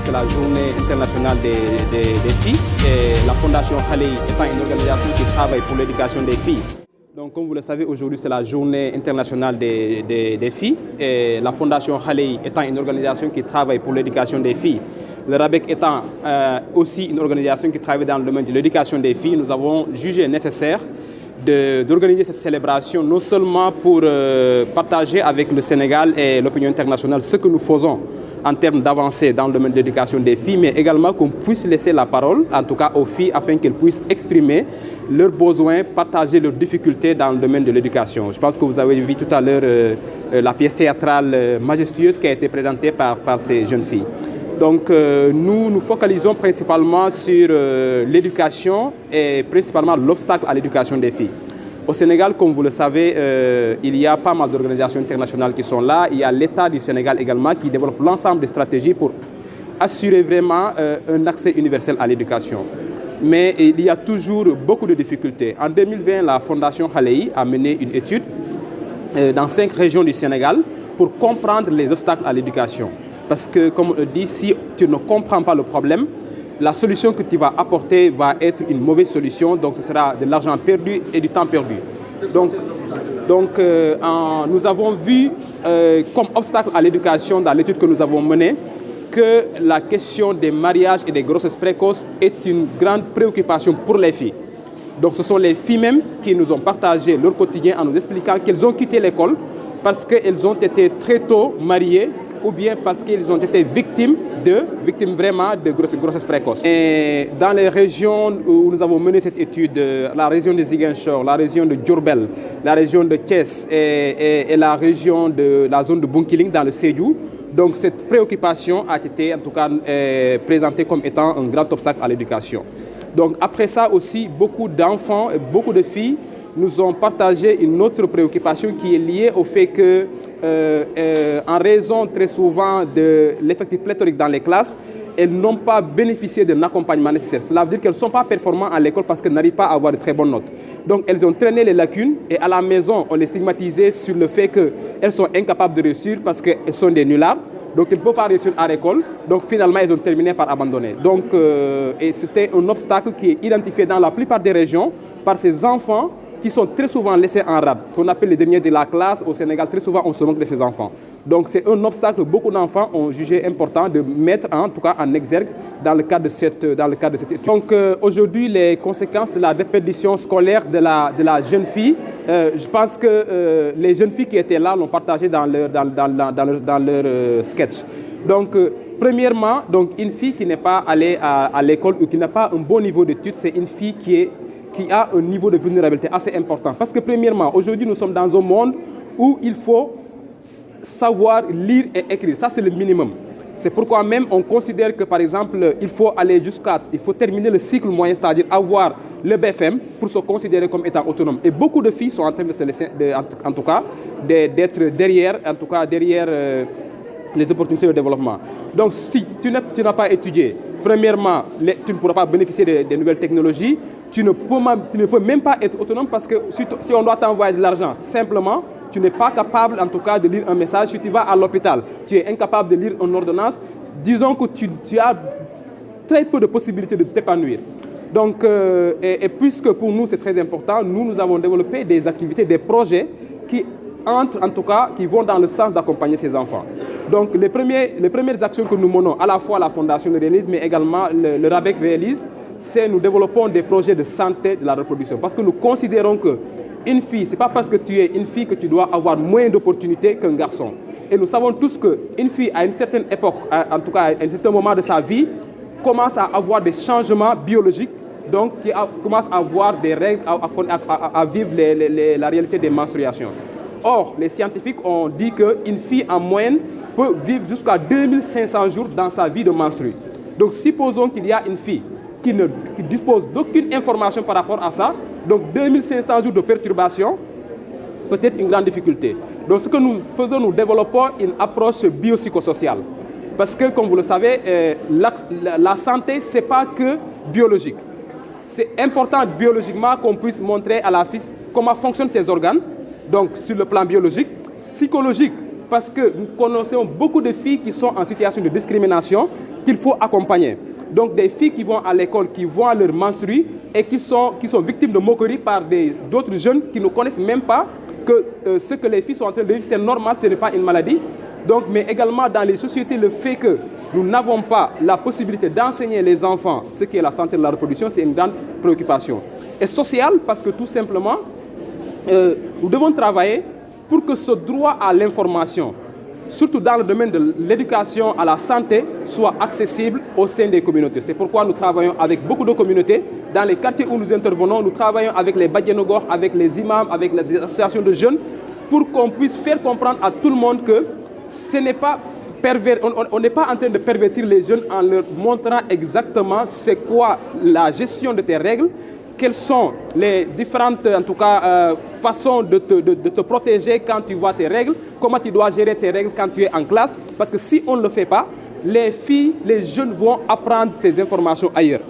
c'est la journée internationale des filles. Et la Fondation Khalei étant une organisation qui travaille pour l'éducation des filles. Donc, comme vous le savez, aujourd'hui, c'est la journée internationale des filles. Et la Fondation Khalei étant une organisation qui travaille pour l'éducation des filles. Le RABEC étant aussi une organisation qui travaille dans le domaine de l'éducation des filles, nous avons jugé nécessaire d'organiser cette célébration non seulement pour partager avec le Sénégal et l'opinion internationale ce que nous faisons en termes d'avancées dans le domaine de l'éducation des filles, mais également qu'on puisse laisser la parole, en tout cas aux filles, afin qu'elles puissent exprimer leurs besoins, partager leurs difficultés dans le domaine de l'éducation. Je pense que vous avez vu tout à l'heure la pièce théâtrale majestueuse qui a été présentée par ces jeunes filles. Donc nous nous focalisons principalement sur l'éducation et principalement l'obstacle à l'éducation des filles. Au Sénégal, comme vous le savez, il y a pas mal d'organisations internationales qui sont là. Il y a l'État du Sénégal également qui développe l'ensemble des stratégies pour assurer vraiment un accès universel à l'éducation. Mais il y a toujours beaucoup de difficultés. En 2020, la Fondation Khalei a mené une étude dans 5 régions du Sénégal pour comprendre les obstacles à l'éducation. Parce que, comme on le dit, si tu ne comprends pas le problème, la solution que tu vas apporter va être une mauvaise solution, donc ce sera de l'argent perdu et du temps perdu. Donc nous avons vu comme obstacle à l'éducation dans l'étude que nous avons menée que la question des mariages et des grossesses précoces est une grande préoccupation pour les filles. Donc ce sont les filles mêmes qui nous ont partagé leur quotidien en nous expliquant qu'elles ont quitté l'école parce qu'elles ont été très tôt mariées ou bien parce qu'ils ont été victimes vraiment de grossesses précoces. Et dans les régions où nous avons mené cette étude, la région de Ziguinchor, la région de Diourbel, la région de Thiès et la région de la zone de Bunkiling dans le Sédhiou, donc cette préoccupation a été en tout cas présentée comme étant un grand obstacle à l'éducation. Donc après ça aussi, beaucoup d'enfants et beaucoup de filles nous ont partagé une autre préoccupation qui est liée au fait que en raison très souvent de l'effectif pléthorique dans les classes, elles n'ont pas bénéficié d'un accompagnement nécessaire. Cela veut dire qu'elles ne sont pas performantes à l'école parce qu'elles n'arrivent pas à avoir de très bonnes notes. Donc elles ont traîné les lacunes et à la maison, on les stigmatisait sur le fait qu'elles sont incapables de réussir parce qu'elles sont des nullards. Donc elles ne peuvent pas réussir à l'école. Donc finalement, elles ont terminé par abandonner. Donc et c'était un obstacle qui est identifié dans la plupart des régions par ces enfants qui sont très souvent laissés en rade, qu'on appelle les derniers de la classe. Au Sénégal, très souvent, on se moque de ces enfants. Donc, c'est un obstacle que beaucoup d'enfants ont jugé important de mettre, en tout cas, en exergue dans le cadre de cette étude. Donc, aujourd'hui, les conséquences de la déperdition scolaire de la jeune fille, je pense que les jeunes filles qui étaient là l'ont partagé dans leur sketch. Donc, premièrement, donc, une fille qui n'est pas allée à l'école ou qui n'a pas un bon niveau d'études, c'est une fille qui a un niveau de vulnérabilité assez important. Parce que premièrement, aujourd'hui, nous sommes dans un monde où il faut savoir lire et écrire. Ça, c'est le minimum. C'est pourquoi même on considère que, par exemple, il faut terminer le cycle moyen, c'est-à-dire avoir le BFM pour se considérer comme étant autonome. Et beaucoup de filles sont en train de se laisser, en tout cas, d'être derrière, les opportunités de développement. Donc, si tu n'as pas étudié, premièrement, tu ne pourras pas bénéficier des nouvelles technologies. Tu ne peux même pas être autonome parce que si on doit t'envoyer de l'argent, simplement, tu n'es pas capable en tout cas de lire un message. Si tu vas à l'hôpital, tu es incapable de lire une ordonnance. Disons que tu as très peu de possibilités de t'épanouir. Donc, et puisque pour nous c'est très important, nous avons développé des activités, des projets qui qui vont dans le sens d'accompagner ces enfants. Donc les premières actions que nous menons, à la fois la Fondation le réalise, mais également le RABEC réalise, c'est nous développons des projets de santé de la reproduction. Parce que nous considérons qu'une fille, ce n'est pas parce que tu es une fille que tu dois avoir moins d'opportunités qu'un garçon. Et nous savons tous qu'une fille, à une certaine époque, en tout cas à un certain moment de sa vie, commence à avoir des changements biologiques, donc qui commence à avoir des règles, à vivre la réalité des menstruations. Or, les scientifiques ont dit qu'une fille en moyenne peut vivre jusqu'à 2500 jours dans sa vie de menstrue. Donc supposons qu'il y a une fille qui dispose d'aucune information par rapport à ça, donc 2500 jours de perturbation, peut-être une grande difficulté. Donc ce que nous faisons, nous développons une approche biopsychosociale. Parce que, comme vous le savez, la santé, ce n'est pas que biologique. C'est important biologiquement qu'on puisse montrer à la fille comment fonctionnent ses organes, donc sur le plan biologique, psychologique, parce que nous connaissons beaucoup de filles qui sont en situation de discrimination, qu'il faut accompagner. Donc des filles qui vont à l'école, qui voient leur menstrues et qui sont victimes de moqueries par d'autres jeunes qui ne connaissent même pas que ce que les filles sont en train de vivre, c'est normal, ce n'est pas une maladie. Donc, mais également dans les sociétés, le fait que nous n'avons pas la possibilité d'enseigner les enfants ce qu'est la santé de la reproduction, c'est une grande préoccupation. Et sociale, parce que tout simplement, nous devons travailler pour que ce droit à l'information, surtout dans le domaine de l'éducation à la santé, soit accessible au sein des communautés. C'est pourquoi nous travaillons avec beaucoup de communautés. Dans les quartiers où nous intervenons, nous travaillons avec les Badianogor, avec les imams, avec les associations de jeunes, pour qu'on puisse faire comprendre à tout le monde que ce n'est pas pervers, on n'est pas en train de pervertir les jeunes en leur montrant exactement c'est quoi la gestion de tes règles, quelles sont les différentes en tout cas, façons de te protéger quand tu vois tes règles, comment tu dois gérer tes règles quand tu es en classe. Parce que si on ne le fait pas, les filles, les jeunes vont apprendre ces informations ailleurs.